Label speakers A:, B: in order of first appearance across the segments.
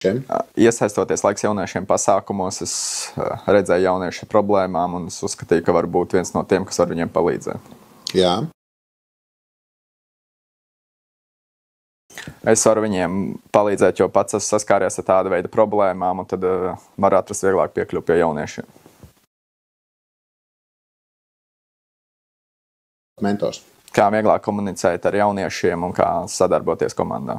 A: Iesaistoties laiks jauniešiem pasākumos, es redzēju jauniešu problēmām un es uzskatīju, ka var būt viens no tiem, kas var viņiem palīdzēt.
B: Jā.
A: Es varu viņiem palīdzēt, jo pats esmu saskāries ar tāda veida problēmām, un tad var atrast vieglāk piekļuvi pie jauniešiem.
B: Mentors.
A: Kā vieglāk komunicēt ar jauniešiem un kā sadarboties komandā.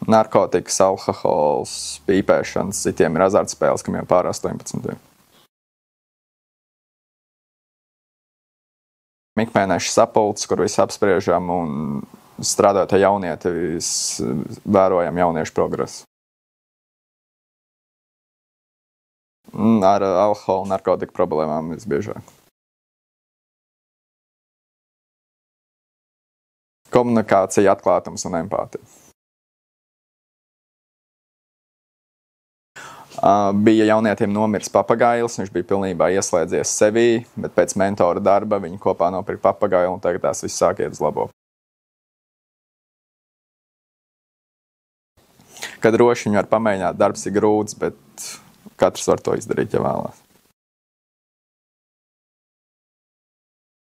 A: Narkotikas, alkohols, pīpēšanas, citiem ir azartspēles, kam jau pār 18. Ikmēneša sapulces, kur visi apspriežam un strādājot ar jaunieti, vērojam jauniešu progresu. Ar alkoholu, narkotiku problēmām visbiežāk. Komunikācija, atklātums un empātija. Bija jaunietim nomiris papagailis, viņš bija pilnībā ieslēdzies sevī, bet pēc mentora darba viņi kopā nopirka papagailu un tagad tās viss sāk iet uz labo. Kad droši viņi var pamēģināt, darbs ir grūts, bet katrs var to izdarīt, ja vēlās.